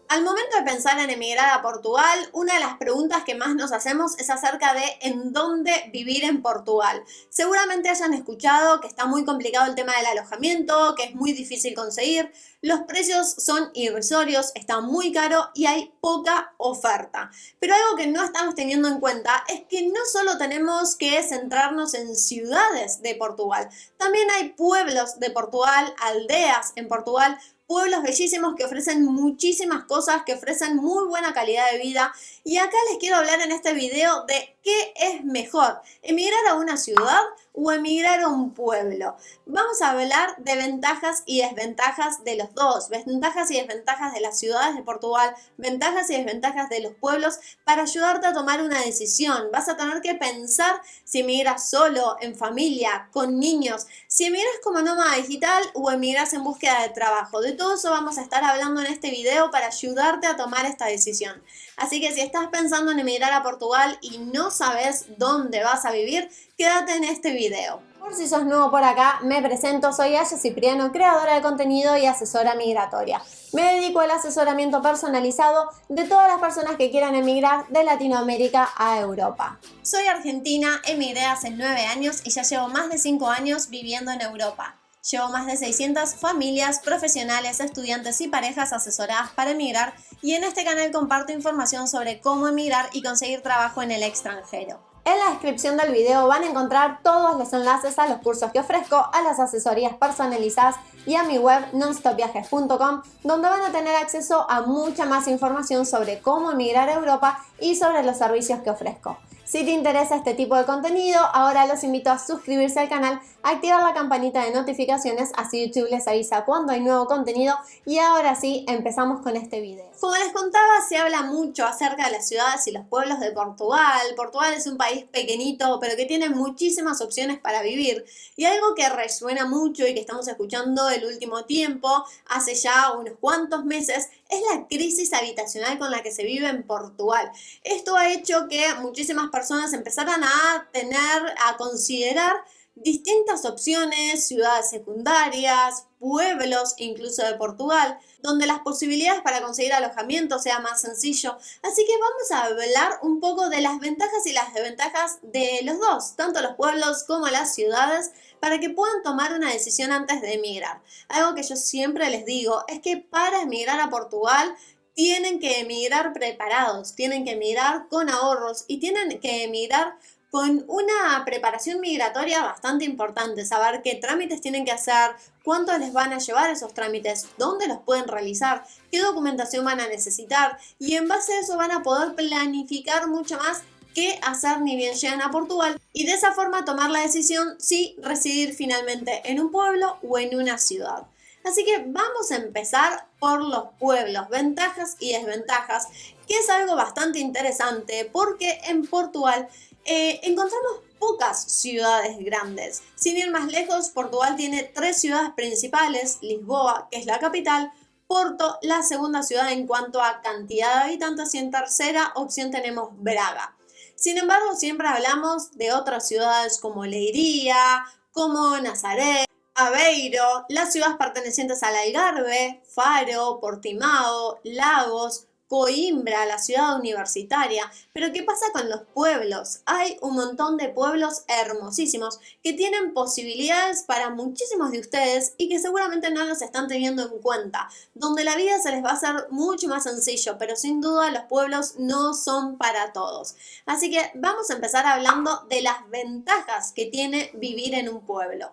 Al momento de pensar en emigrar a Portugal, una de las preguntas que más nos hacemos es acerca de en dónde vivir en Portugal. Seguramente hayan escuchado que está muy complicado el tema del alojamiento, que es muy difícil conseguir, los precios son irrisorios, está muy caro y hay poca oferta. Pero algo que no estamos teniendo en cuenta es que no solo tenemos que centrarnos en ciudades de Portugal, también hay pueblos de Portugal, aldeas en Portugal, pueblos bellísimos que ofrecen muchísimas cosas, que ofrecen muy buena calidad de vida. Y acá les quiero hablar en este video de qué es mejor, emigrar a una ciudad o emigrar a un pueblo. Vamos a hablar de ventajas y desventajas de los dos, ventajas y desventajas de las ciudades de Portugal, ventajas y desventajas de los pueblos para ayudarte a tomar una decisión. Vas a tener que pensar si emigras solo, en familia, con niños, si emigras como nómada digital o emigras en búsqueda de trabajo. De todo eso vamos a estar hablando en este video para ayudarte a tomar esta decisión. Así que si estás pensando en emigrar a Portugal y no sabes dónde vas a vivir, quédate en este video. Por si sos nuevo por acá, me presento, soy Aya Cipriano, creadora de contenido y asesora migratoria. Me dedico al asesoramiento personalizado de todas las personas que quieran emigrar de Latinoamérica a Europa. Soy argentina, emigré hace 9 años y ya llevo más de 5 años viviendo en Europa. Llevo más de 600 familias, profesionales, estudiantes y parejas asesoradas para emigrar y en este canal comparto información sobre cómo emigrar y conseguir trabajo en el extranjero. En la descripción del video van a encontrar todos los enlaces a los cursos que ofrezco, a las asesorías personalizadas y a mi web nonstopviajes.com, donde van a tener acceso a mucha más información sobre cómo emigrar a Europa y sobre los servicios que ofrezco. Si te interesa este tipo de contenido, ahora los invito a suscribirse al canal, activar la campanita de notificaciones, así YouTube les avisa cuando hay nuevo contenido. Y ahora sí, empezamos con este video. Como les contaba, se habla mucho acerca de las ciudades y los pueblos de Portugal. Portugal es un país pequeñito, pero que tiene muchísimas opciones para vivir. Y algo que resuena mucho y que estamos escuchando el último tiempo, hace ya unos cuantos meses, es la crisis habitacional con la que se vive en Portugal. Esto ha hecho que muchísimas personas empezaran a considerar distintas opciones, ciudades secundarias, pueblos incluso de Portugal, donde las posibilidades para conseguir alojamiento sea más sencillo. Así que vamos a hablar un poco de las ventajas y las desventajas de los dos, tanto los pueblos como las ciudades, para que puedan tomar una decisión antes de emigrar. Algo que yo siempre les digo es que para emigrar a Portugal tienen que emigrar preparados, tienen que emigrar con ahorros y tienen que emigrar con una preparación migratoria bastante importante, saber qué trámites tienen que hacer, cuánto les van a llevar esos trámites, dónde los pueden realizar, qué documentación van a necesitar y en base a eso van a poder planificar mucho más qué hacer ni bien llegan a Portugal y de esa forma tomar la decisión si residir finalmente en un pueblo o en una ciudad. Así que vamos a empezar por los pueblos, ventajas y desventajas, que es algo bastante interesante porque en Portugal encontramos pocas ciudades grandes. Sin ir más lejos, Portugal tiene 3 ciudades principales: Lisboa, que es la capital; Porto, la segunda ciudad en cuanto a cantidad de habitantes, y en tercera opción tenemos Braga. Sin embargo, siempre hablamos de otras ciudades como Leiria, como Nazaré, Aveiro, las ciudades pertenecientes al Algarve, Faro, Portimao, Lagos, Coimbra, la ciudad universitaria. Pero ¿qué pasa con los pueblos? Hay un montón de pueblos hermosísimos que tienen posibilidades para muchísimos de ustedes y que seguramente no los están teniendo en cuenta, donde la vida se les va a hacer mucho más sencillo, pero sin duda los pueblos no son para todos. Así que vamos a empezar hablando de las ventajas que tiene vivir en un pueblo.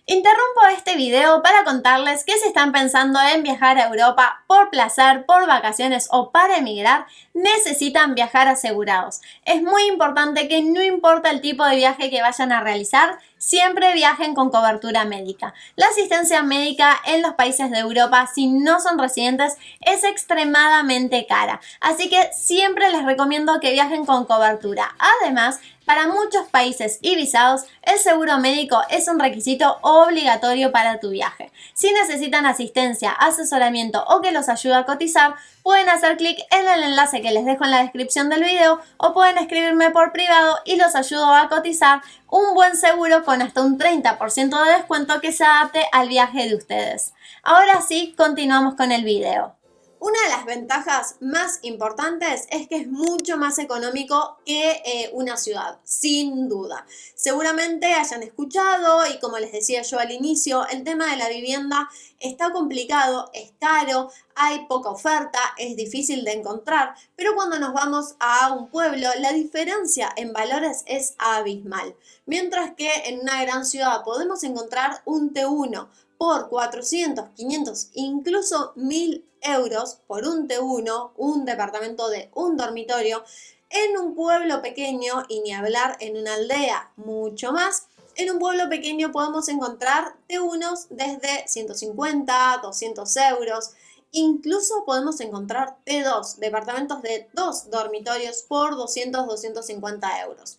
Interrumpo este video para contarles que si están pensando en viajar a Europa por placer, por vacaciones o para emigrar, necesitan viajar asegurados. Es muy importante que no importa el tipo de viaje que vayan a realizar, siempre viajen con cobertura médica. La asistencia médica en los países de Europa, si no son residentes, es extremadamente cara. Así que siempre les recomiendo que viajen con cobertura. Además, para muchos países y visados, el seguro médico es un requisito obligatorio para tu viaje. Si necesitan asistencia, asesoramiento o que los ayude a cotizar, pueden hacer clic en el enlace que les dejo en la descripción del video o pueden escribirme por privado y los ayudo a cotizar un buen seguro con hasta un 30% de descuento que se adapte al viaje de ustedes. Ahora sí, continuamos con el video. Una de las ventajas más importantes es que es mucho más económico que una ciudad, sin duda. Seguramente hayan escuchado y como les decía yo al inicio, el tema de la vivienda está complicado, es caro, hay poca oferta, es difícil de encontrar, pero cuando nos vamos a un pueblo, la diferencia en valores es abismal. Mientras que en una gran ciudad podemos encontrar un T1 por 400, 500, incluso 1000 euros por un T1, un departamento de un dormitorio, en un pueblo pequeño y ni hablar en una aldea, mucho más. En un pueblo pequeño podemos encontrar T1s desde 150, 200 euros. Incluso podemos encontrar T2, departamentos de 2 dormitorios por 200, 250 euros.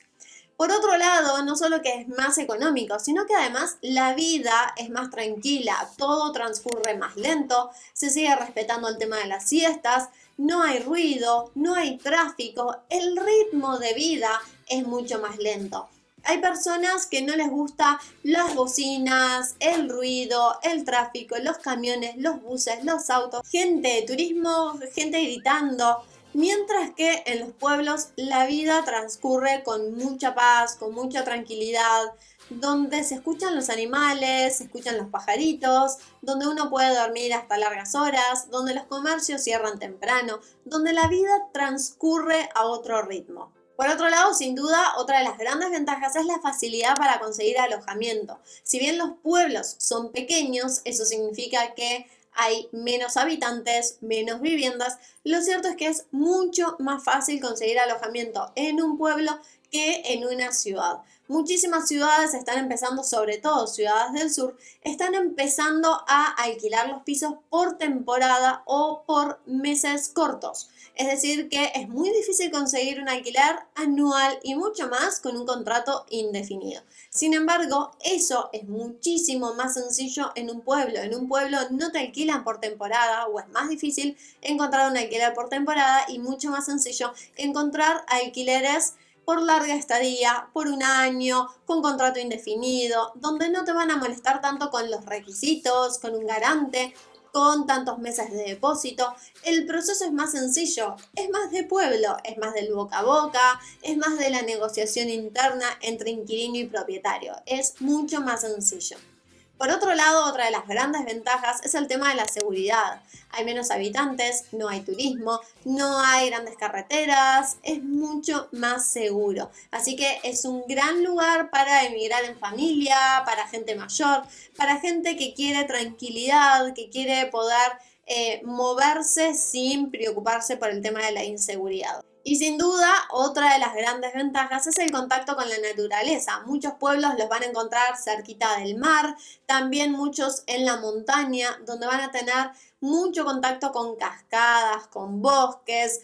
Por otro lado, no solo que es más económico, sino que además la vida es más tranquila, todo transcurre más lento, se sigue respetando el tema de las siestas, no hay ruido, no hay tráfico, el ritmo de vida es mucho más lento. Hay personas que no les gusta las bocinas, el ruido, el tráfico, los camiones, los buses, los autos, gente de turismo, gente gritando. Mientras que en los pueblos la vida transcurre con mucha paz, con mucha tranquilidad, donde se escuchan los animales, se escuchan los pajaritos, donde uno puede dormir hasta largas horas, donde los comercios cierran temprano, donde la vida transcurre a otro ritmo. Por otro lado, sin duda, otra de las grandes ventajas es la facilidad para conseguir alojamiento. Si bien los pueblos son pequeños, eso significa que hay menos habitantes, menos viviendas. Lo cierto es que es mucho más fácil conseguir alojamiento en un pueblo que en una ciudad. Muchísimas ciudades están empezando, sobre todo ciudades del sur, están empezando a alquilar los pisos por temporada o por meses cortos. Es decir, que es muy difícil conseguir un alquiler anual y mucho más con un contrato indefinido. Sin embargo, eso es muchísimo más sencillo en un pueblo. En un pueblo no te alquilan por temporada o es más difícil encontrar un alquiler por temporada y mucho más sencillo encontrar alquileres por larga estadía, por un año, con contrato indefinido, donde no te van a molestar tanto con los requisitos, con un garante, con tantos meses de depósito. El proceso es más sencillo, es más de pueblo, es más del boca a boca, es más de la negociación interna entre inquilino y propietario, es mucho más sencillo. Por otro lado, otra de las grandes ventajas es el tema de la seguridad. Hay menos habitantes, no hay turismo, no hay grandes carreteras, es mucho más seguro. Así que es un gran lugar para emigrar en familia, para gente mayor, para gente que quiere tranquilidad, que quiere poder moverse sin preocuparse por el tema de la inseguridad. Y sin duda, otra de las grandes ventajas es el contacto con la naturaleza. Muchos pueblos los van a encontrar cerquita del mar, también muchos en la montaña, donde van a tener mucho contacto con cascadas, con bosques,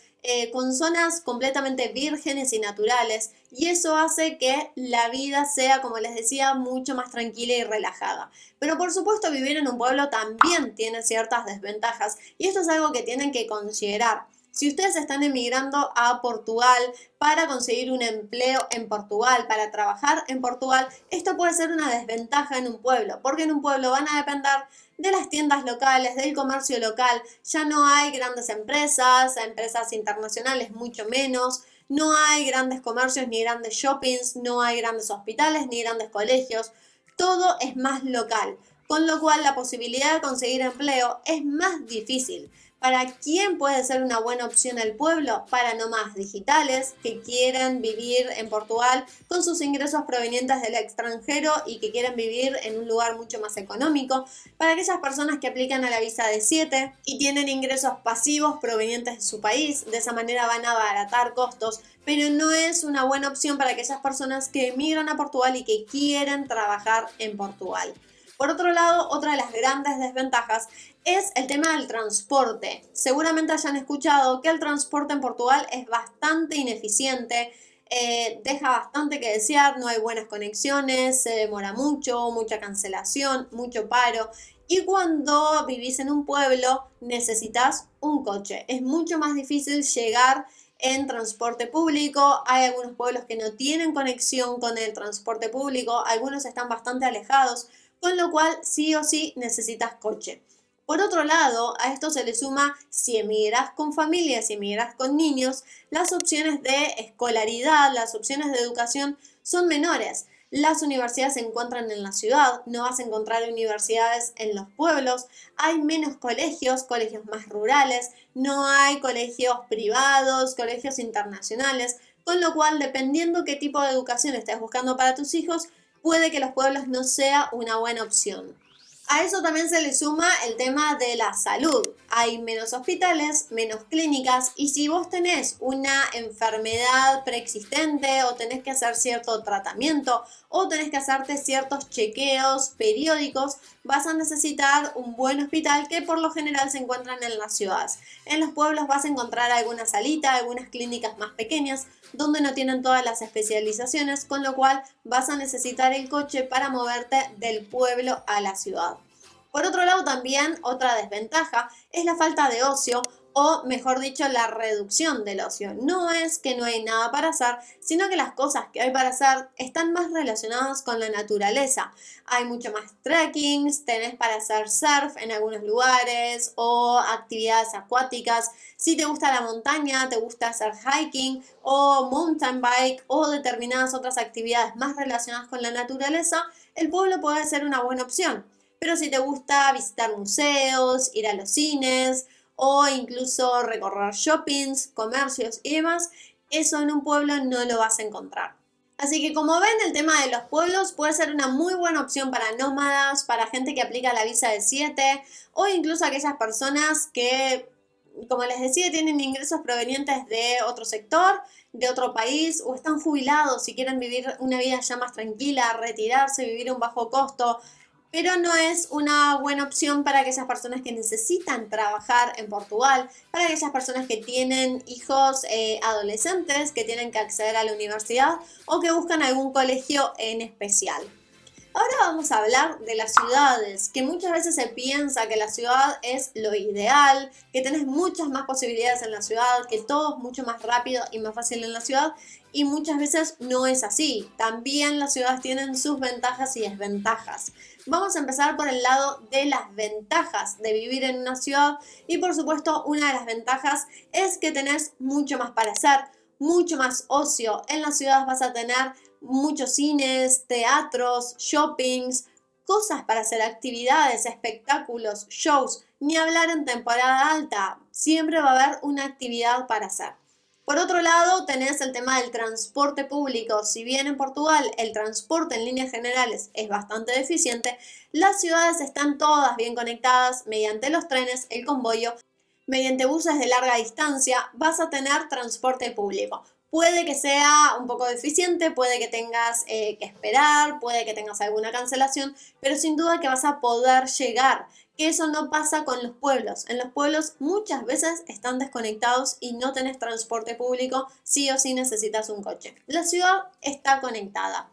con zonas completamente vírgenes y naturales. Y eso hace que la vida sea, como les decía, mucho más tranquila y relajada. Pero por supuesto, vivir en un pueblo también tiene ciertas desventajas. Y esto es algo que tienen que considerar. Si ustedes están emigrando a Portugal para conseguir un empleo en Portugal, para trabajar en Portugal, esto puede ser una desventaja en un pueblo, porque en un pueblo van a depender de las tiendas locales, del comercio local. Ya no hay grandes empresas, empresas internacionales mucho menos, no hay grandes comercios ni grandes shoppings, no hay grandes hospitales ni grandes colegios, todo es más local, con lo cual la posibilidad de conseguir empleo es más difícil. ¿Para quién puede ser una buena opción el pueblo? Para nómadas digitales que quieren vivir en Portugal con sus ingresos provenientes del extranjero y que quieren vivir en un lugar mucho más económico. Para aquellas personas que aplican a la visa de 7 y tienen ingresos pasivos provenientes de su país, de esa manera van a abaratar costos, pero no es una buena opción para aquellas personas que emigran a Portugal y que quieren trabajar en Portugal. Por otro lado, otra de las grandes desventajas es el tema del transporte. Seguramente hayan escuchado que el transporte en Portugal es bastante ineficiente, deja bastante que desear, no hay buenas conexiones, se demora mucho, mucha cancelación, mucho paro. Y cuando vivís en un pueblo necesitas un coche. Es mucho más difícil llegar en transporte público. Hay algunos pueblos que no tienen conexión con el transporte público, algunos están bastante alejados, con lo cual sí o sí necesitas coche. Por otro lado, a esto se le suma, si emigras con familia, si emigras con niños, las opciones de escolaridad, las opciones de educación son menores. Las universidades se encuentran en la ciudad, no vas a encontrar universidades en los pueblos, hay menos colegios, colegios más rurales, no hay colegios privados, colegios internacionales, con lo cual, dependiendo qué tipo de educación estés buscando para tus hijos, puede que los pueblos no sea una buena opción. A eso también se le suma el tema de la salud. Hay menos hospitales, menos clínicas y si vos tenés una enfermedad preexistente o tenés que hacer cierto tratamiento o tenés que hacerte ciertos chequeos periódicos, vas a necesitar un buen hospital que por lo general se encuentran en las ciudades. En los pueblos vas a encontrar alguna salita, algunas clínicas más pequeñas donde no tienen todas las especializaciones, con lo cual vas a necesitar el coche para moverte del pueblo a la ciudad. Por otro lado, también otra desventaja es la falta de ocio o, mejor dicho, la reducción del ocio. No es que no hay nada para hacer, sino que las cosas que hay para hacer están más relacionadas con la naturaleza. Hay mucho más trekkings, tenés para hacer surf en algunos lugares o actividades acuáticas. Si te gusta la montaña, te gusta hacer hiking o mountain bike o determinadas otras actividades más relacionadas con la naturaleza, el pueblo puede ser una buena opción. Pero si te gusta visitar museos, ir a los cines o incluso recorrer shoppings, comercios y demás, eso en un pueblo no lo vas a encontrar. Así que como ven, el tema de los pueblos puede ser una muy buena opción para nómadas, para gente que aplica la visa de 7 o incluso aquellas personas que, como les decía, tienen ingresos provenientes de otro sector, de otro país o están jubilados y quieren vivir una vida ya más tranquila, retirarse, vivir a un bajo costo, pero no es una buena opción para aquellas personas que necesitan trabajar en Portugal, para aquellas personas que tienen hijos adolescentes, que tienen que acceder a la universidad o que buscan algún colegio en especial. Ahora vamos a hablar de las ciudades, que muchas veces se piensa que la ciudad es lo ideal, que tenés muchas más posibilidades en la ciudad, que todo es mucho más rápido y más fácil en la ciudad, y muchas veces no es así. También las ciudades tienen sus ventajas y desventajas. Vamos a empezar por el lado de las ventajas de vivir en una ciudad y por supuesto una de las ventajas es que tenés mucho más para hacer, mucho más ocio. En las ciudades vas a tener muchos cines, teatros, shoppings, cosas para hacer, actividades, espectáculos, shows, ni hablar en temporada alta, siempre va a haber una actividad para hacer. Por otro lado, tenés el tema del transporte público. Si bien en Portugal el transporte en líneas generales es bastante deficiente, las ciudades están todas bien conectadas mediante los trenes, el convoyo, mediante buses de larga distancia, vas a tener transporte público. Puede que sea un poco deficiente, puede que tengas que esperar, puede que tengas alguna cancelación, pero sin duda que vas a poder llegar. Que eso no pasa con los pueblos. En los pueblos muchas veces están desconectados y no tenés transporte público, sí o sí necesitas un coche. La ciudad está conectada.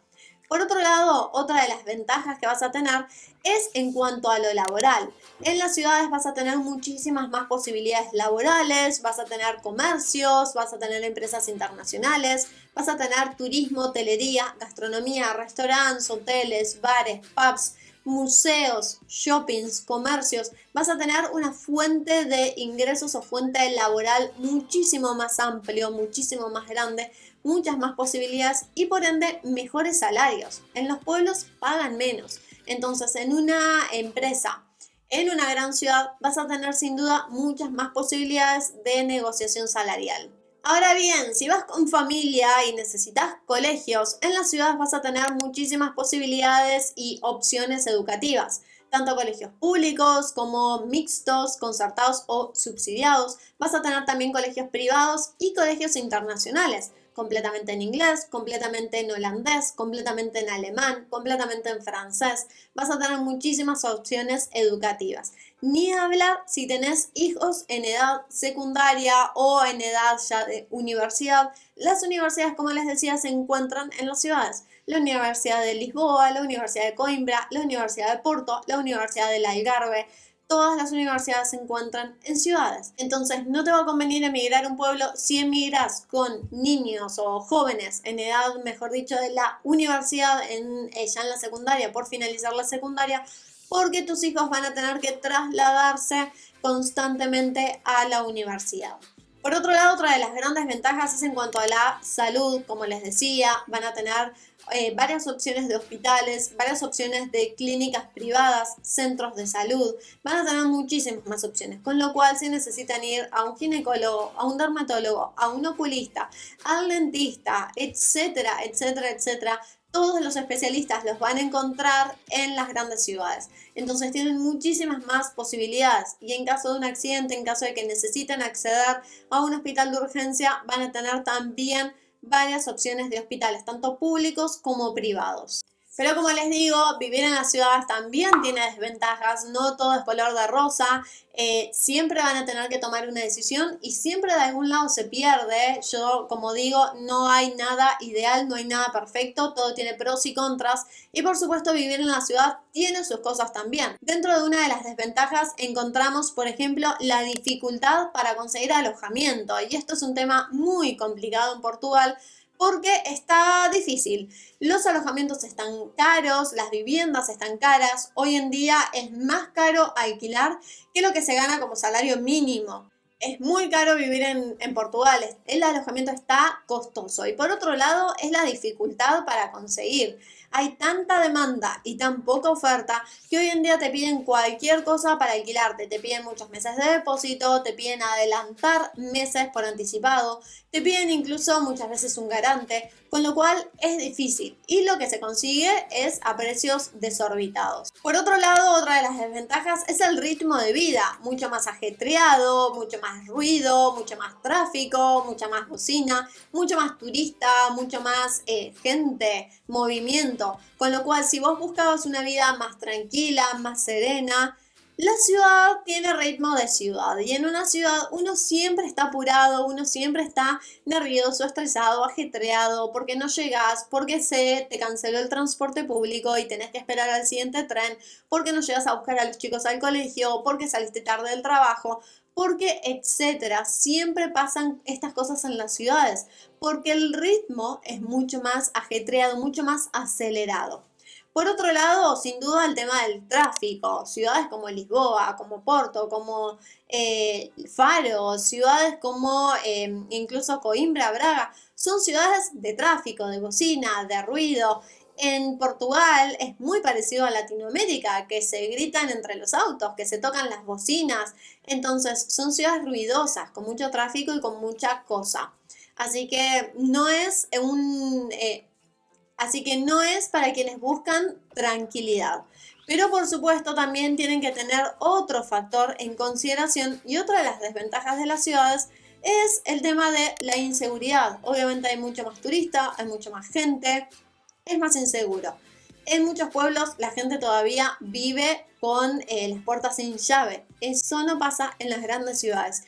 Por otro lado, otra de las ventajas que vas a tener es en cuanto a lo laboral. En las ciudades vas a tener muchísimas más posibilidades laborales, vas a tener comercios, vas a tener empresas internacionales, vas a tener turismo, hotelería, gastronomía, restaurantes, hoteles, bares, pubs, museos, shoppings, comercios. Vas a tener una fuente de ingresos o fuente laboral muchísimo más amplio, muchísimo más grande, muchas más posibilidades y por ende mejores salarios. En los pueblos pagan menos. Entonces, en una empresa, en una gran ciudad, vas a tener sin duda muchas más posibilidades de negociación salarial. Ahora bien, si vas con familia y necesitas colegios, en las ciudades vas a tener muchísimas posibilidades y opciones educativas, tanto colegios públicos como mixtos, concertados o subsidiados. Vas a tener también colegios privados y colegios internacionales, completamente en inglés, completamente en holandés, completamente en alemán, completamente en francés. Vas a tener muchísimas opciones educativas. Ni hablar si tenés hijos en edad secundaria o en edad ya de universidad. Las universidades, como les decía, se encuentran en las ciudades. La Universidad de Lisboa, la Universidad de Coimbra, la Universidad de Porto, la Universidad del Algarve. Todas las universidades se encuentran en ciudades. Entonces no te va a convenir emigrar a un pueblo si emigras con niños o jóvenes en edad, mejor dicho, de la universidad, ya en la secundaria, por finalizar la secundaria, porque tus hijos van a tener que trasladarse constantemente a la universidad. Por otro lado, otra de las grandes ventajas es en cuanto a la salud, como les decía, van a tener varias opciones de hospitales, varias opciones de clínicas privadas, centros de salud, van a tener muchísimas más opciones, con lo cual si necesitan ir a un ginecólogo, a un dermatólogo, a un oculista, al dentista, etcétera, etcétera, etcétera, todos los especialistas los van a encontrar en las grandes ciudades. Entonces tienen muchísimas más posibilidades y en caso de un accidente, en caso de que necesiten acceder a un hospital de urgencia, van a tener también varias opciones de hospitales, tanto públicos como privados. Pero como les digo, vivir en las ciudades también tiene desventajas, no todo es color de rosa, siempre van a tener que tomar una decisión y siempre de algún lado se pierde. Yo, como digo, no hay nada ideal, no hay nada perfecto, todo tiene pros y contras y por supuesto vivir en la ciudad tiene sus cosas también. Dentro de una de las desventajas encontramos, por ejemplo, la dificultad para conseguir alojamiento y esto es un tema muy complicado en Portugal, porque está difícil. Los alojamientos están caros, las viviendas están caras. Hoy en día es más caro alquilar que lo que se gana como salario mínimo. Es muy caro vivir en Portugal, el alojamiento está costoso y por otro lado es la dificultad para conseguir. Hay tanta demanda y tan poca oferta que hoy en día te piden cualquier cosa para alquilarte. Te piden muchos meses de depósito, te piden adelantar meses por anticipado, te piden incluso muchas veces un garante, con lo cual es difícil y lo que se consigue es a precios desorbitados. Por otro lado, otra de las desventajas es el ritmo de vida, mucho más ajetreado, mucho más ruido, mucho más tráfico, mucha más bocina, mucho más turista, mucho más gente, movimiento. Con lo cual, si vos buscabas una vida más tranquila, más serena, la ciudad tiene ritmo de ciudad y en una ciudad uno siempre está apurado, uno siempre está nervioso, estresado, ajetreado, porque no llegas, porque se te canceló el transporte público y tenés que esperar al siguiente tren, porque no llegas a buscar a los chicos al colegio, porque saliste tarde del trabajo, porque etcétera. Siempre pasan estas cosas en las ciudades, porque el ritmo es mucho más ajetreado, mucho más acelerado. Por otro lado, sin duda el tema del tráfico, ciudades como Lisboa, como Porto, como Faro, ciudades como incluso Coimbra, Braga, son ciudades de tráfico, de bocina, de ruido. En Portugal es muy parecido a Latinoamérica, que se gritan entre los autos, que se tocan las bocinas. Entonces son ciudades ruidosas, con mucho tráfico y con mucha cosa. Así que no es Así que no es para quienes buscan tranquilidad. Pero por supuesto también tienen que tener otro factor en consideración y otra de las desventajas de las ciudades es el tema de la inseguridad. Obviamente hay mucho más turista, hay mucha más gente, es más inseguro. En muchos pueblos la gente todavía vive con las puertas sin llave. Eso no pasa en las grandes ciudades.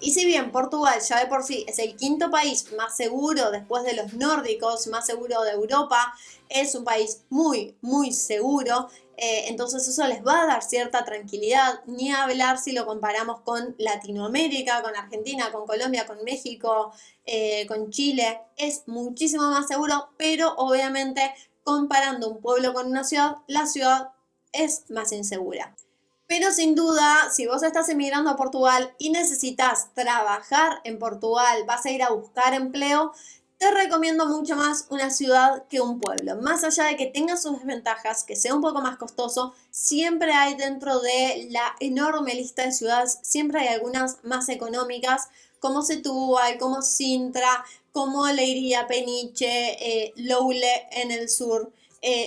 Y si bien Portugal ya de por sí es el quinto país más seguro después de los nórdicos, más seguro de Europa, es un país muy, muy seguro, entonces eso les va a dar cierta tranquilidad, ni hablar si lo comparamos con Latinoamérica, con Argentina, con Colombia, con México, con Chile, es muchísimo más seguro, pero obviamente comparando un pueblo con una ciudad, la ciudad es más insegura. Pero sin duda, si vos estás emigrando a Portugal y necesitas trabajar en Portugal, vas a ir a buscar empleo, te recomiendo mucho más una ciudad que un pueblo. Más allá de que tenga sus desventajas, que sea un poco más costoso, siempre hay dentro de la enorme lista de ciudades, siempre hay algunas más económicas, como Setúbal, como Sintra, como Leiria, Peniche, Loule en el sur.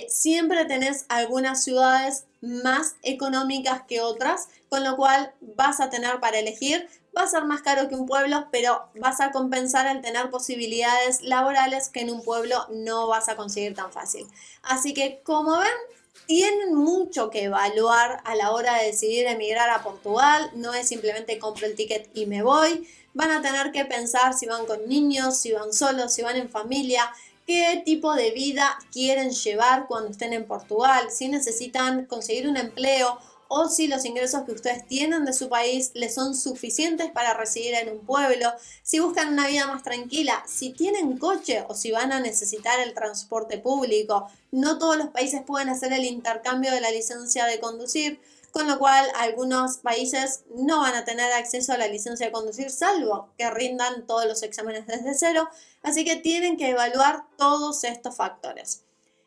Siempre tenés algunas ciudades más económicas que otras, con lo cual vas a tener para elegir. Va a ser más caro que un pueblo, pero vas a compensar al tener posibilidades laborales que en un pueblo no vas a conseguir tan fácil. Así que, como ven, tienen mucho que evaluar a la hora de decidir emigrar a Portugal. No es simplemente compro el ticket y me voy. Van a tener que pensar si van con niños, si van solos, si van en familia, qué tipo de vida quieren llevar cuando estén en Portugal, si necesitan conseguir un empleo o si los ingresos que ustedes tienen de su país les son suficientes para residir en un pueblo, si buscan una vida más tranquila, si tienen coche o si van a necesitar el transporte público. No todos los países pueden hacer el intercambio de la licencia de conducir, con lo cual algunos países no van a tener acceso a la licencia de conducir salvo que rindan todos los exámenes desde cero, así que tienen que evaluar todos estos factores.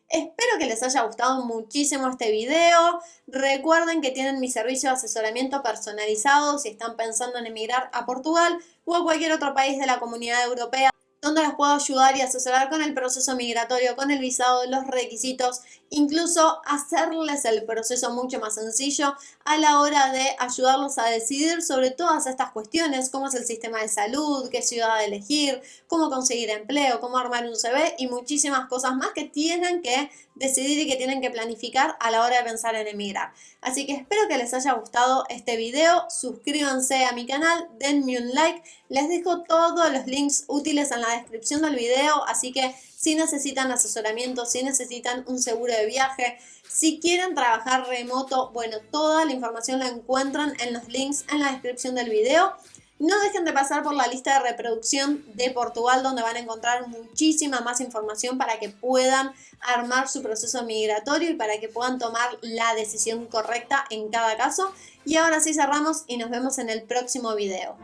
Espero que les haya gustado muchísimo este video. Recuerden que tienen mi servicio de asesoramiento personalizado si están pensando en emigrar a Portugal o a cualquier otro país de la Comunidad Europea, donde los puedo ayudar y asesorar con el proceso migratorio, con el visado, los requisitos, incluso hacerles el proceso mucho más sencillo a la hora de ayudarlos a decidir sobre todas estas cuestiones, cómo es el sistema de salud, qué ciudad elegir, cómo conseguir empleo, cómo armar un CV y muchísimas cosas más que tienen que decidir y que tienen que planificar a la hora de pensar en emigrar. Así que espero que les haya gustado este video, suscríbanse a mi canal, denme un like, les dejo todos los links útiles en la descripción del video, así que si necesitan asesoramiento, si necesitan un seguro de viaje, si quieren trabajar remoto, bueno, toda la información la encuentran en los links en la descripción del video. No dejen de pasar por la lista de reproducción de Portugal, donde van a encontrar muchísima más información para que puedan armar su proceso migratorio y para que puedan tomar la decisión correcta en cada caso. Y ahora sí cerramos y nos vemos en el próximo video.